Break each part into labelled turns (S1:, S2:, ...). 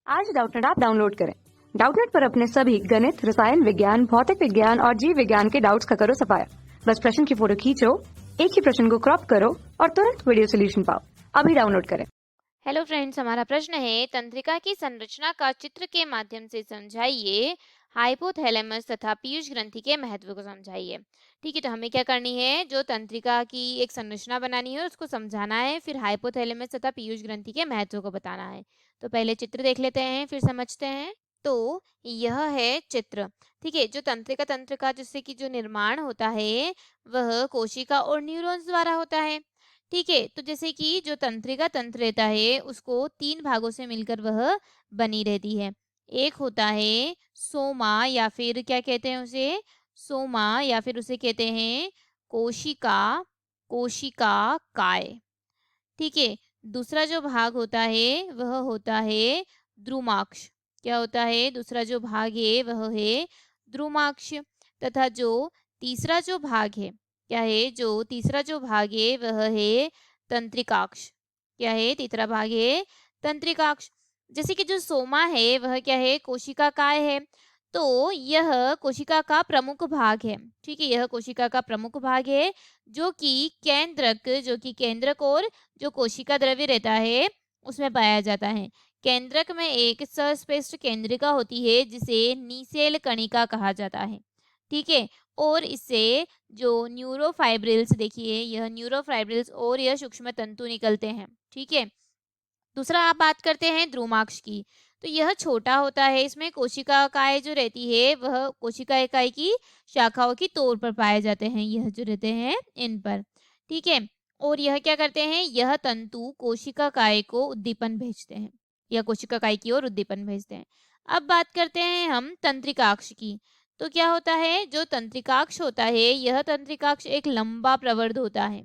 S1: आज Doubtnut app download करें। Doubtnut पर अपने सभी गणित, रसायन विज्ञान, भौतिक विज्ञान और जीव विज्ञान के डाउट्स का करो सफाया। बस प्रश्न की फोटो खींचो, एक ही प्रश्न को क्रॉप करो और तुरंत वीडियो सोल्यूशन पाओ। अभी डाउनलोड करें।
S2: हेलो फ्रेंड्स, हमारा प्रश्न है तंत्रिका की संरचना का चित्र के माध्यम से समझाइए। हाइपोथैलेमस तथा पीयूष ग्रंथि के महत्व को समझाइए। ठीक है, तो हमें क्या करनी है, जो तंत्रिका की एक संरचना बनानी है उसको समझाना है, फिर हाइपोथैलेमस तथा पीयूष ग्रंथि के महत्व को बताना है। तो पहले चित्र देख लेते हैं, फिर समझते हैं। तो यह है चित्र। ठीक है, जो तंत्र का जिससे कि जो निर्माण होता है वह कोशिका और न्यूरॉन्स द्वारा होता है। ठीक है, तो जैसे कि जो तंत्रिका तंत्र रहता है उसको 3 भागों से मिलकर वह बनी रहती है। एक होता है सोमा, या फिर क्या कहते हैं उसे, सोमा, या फिर उसे कहते हैं कोशिका, कोशिका काय। ठीक है, दूसरा जो भाग होता है वह होता है द्रुमाक्ष। क्या होता है दूसरा जो भाग है वह है द्रुमाक्ष। तथा जो तीसरा जो भाग है, क्या है जो तीसरा जो भाग है वह है तंत्रिकाक्ष। क्या है तीसरा भाग है तंत्रिकाक्ष। जैसे कि जो सोमा है वह क्या है कोशिका काय है, तो यह कोशिका का प्रमुख भाग है। ठीक है, यह कोशिका का प्रमुख भाग है जो कि केंद्रक और जो कोशिका द्रव्य रहता है उसमें पाया जाता है। केंद्रक में एक सस्पेष्ट केंद्रिका होती है जिसे नीसेल कणिका कहा जाता है। ठीक है, और इससे जो न्यूरोफाइब्रिल्स, देखिए यह न्यूरोफाइब्रिल्स और यह सूक्ष्म तंतु निकलते हैं। ठीक है, दूसरा आप बात करते हैं द्रुमाक्ष की। तो यह छोटा होता है, इसमें कोशिका इकाई जो रहती है वह कोशिका इकाई की शाखाओं की तौर पर पाए जाते हैं, यह जो रहते हैं इन पर। ठीक है, और यह क्या करते हैं, यह तंतु कोशिका इकाई को उद्दीपन भेजते हैं, यह कोशिका इकाई की ओर उद्दीपन भेजते हैं। अब बात करते हैं हम तंत्रिकाक्ष की। तो क्या होता है, जो तंत्रिकाक्ष होता है यह तंत्रिकाक्ष एक लंबा प्रवर्ध होता है।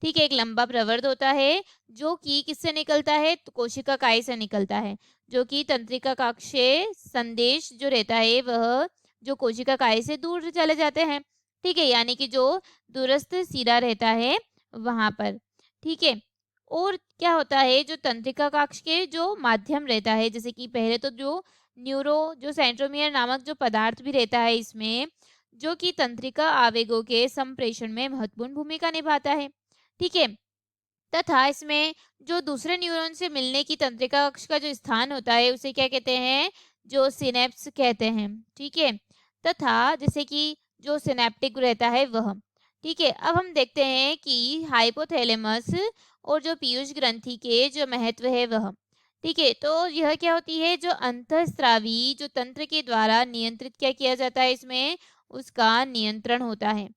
S2: ठीक है, एक लंबा प्रवर्ध होता है जो कि किससे निकलता है, तो कोशिका काय से निकलता है, जो कि तंत्रिका कक्ष से संदेश जो रहता है वह जो कोशिका काय से दूर चले जाते हैं। ठीक है, यानी कि जो दूरस्थ सिरा रहता है वहां पर। ठीक है, और क्या होता है, जो तंत्रिका कक्ष के जो माध्यम रहता है, जैसे कि पहले तो जो सेंट्रोमियर नामक जो पदार्थ भी रहता है इसमें, जो कि तंत्रिका आवेगों के संप्रेषण में महत्वपूर्ण भूमिका निभाता है। ठीक है, तथा इसमें जो दूसरे न्यूरॉन से मिलने की तंत्रिका अक्ष का जो स्थान होता है उसे क्या कहते हैं, जो सिनेप्स कहते हैं। ठीक है, तथा जैसे कि जो सिनेप्टिक रहता है वह। ठीक है, अब हम देखते हैं कि हाइपोथैलेमस और जो पीयूष ग्रंथि के जो महत्व है वह। ठीक है, तो यह क्या होती है, जो अंतःस्रावी जो तंत्र के द्वारा नियंत्रित क्या किया जाता है, इसमें उसका नियंत्रण होता है।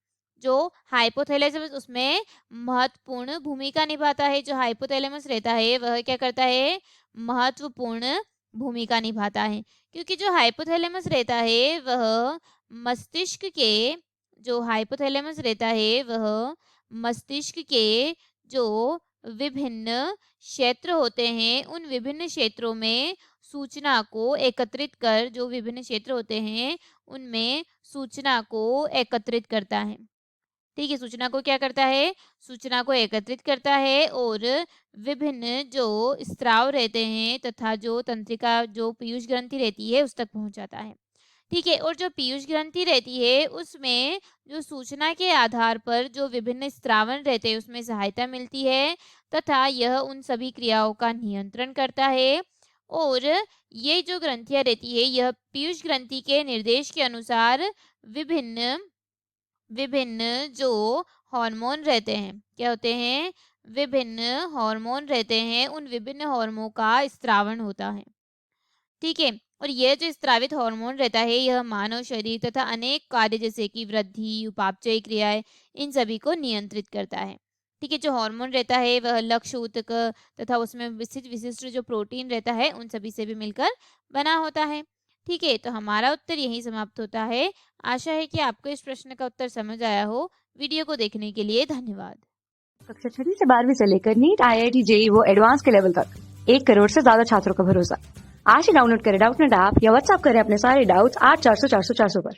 S2: जो हाइपोथैलेमस उसमें महत्वपूर्ण भूमिका निभाता है। जो हाइपोथैलेमस रहता है वह क्या करता है, महत्वपूर्ण भूमिका निभाता है, क्योंकि जो हाइपोथैलेमस रहता है वह मस्तिष्क के जो हाइपोथैलेमस रहता है वह मस्तिष्क के जो विभिन्न क्षेत्र होते हैं उन विभिन्न क्षेत्रों में सूचना को एकत्रित कर, जो विभिन्न क्षेत्र होते हैं उनमें सूचना को एकत्रित करता है। ठीक है, सूचना को क्या करता है, सूचना को एकत्रित करता है और विभिन्न जो स्राव रहते हैं तथा जो तंत्रिका जो पीयूष ग्रंथि रहती है उस तक पहुंचाता है। ठीक है, और जो पीयूष ग्रंथि रहती है उसमें जो सूचना के आधार पर जो विभिन्न स्रावन रहते हैं उसमें सहायता मिलती है, तथा यह उन सभी क्रियाओं का नियंत्रण करता है। और ये जो ग्रंथियां रहती है यह पीयूष ग्रंथि के निर्देश के अनुसार विभिन्न विभिन्न जो हार्मोन रहते हैं, क्या होते हैं, विभिन्न हार्मोन रहते हैं, उन विभिन्न हार्मोन का स्त्रावण होता है। ठीक है, और यह जो स्त्रावित हार्मोन रहता है यह मानव शरीर तथा अनेक कार्य जैसे कि वृद्धि, उपापचय क्रियाएं, इन सभी को नियंत्रित करता है। ठीक है, जो हार्मोन रहता है वह लक्ष्य ऊतक तथा उसमें विशिष्ट विशिष्ट जो प्रोटीन रहता है उन सभी से भी मिलकर बना होता है। ठीक है, तो हमारा उत्तर यही समाप्त होता है। आशा है कि आपको इस प्रश्न का उत्तर समझ आया हो। वीडियो को देखने के लिए धन्यवाद।
S1: कक्षा 6 से 12वीं से लेकर नीट, IIT, JEE वो एडवांस के लेवल तक 1 करोड़ से ज्यादा छात्रों का भरोसा। आज ही डाउनलोड करें डाउटनेट ऐप या व्हाट्सएप करें अपने सारे डाउट्स 8400 400 400 पर।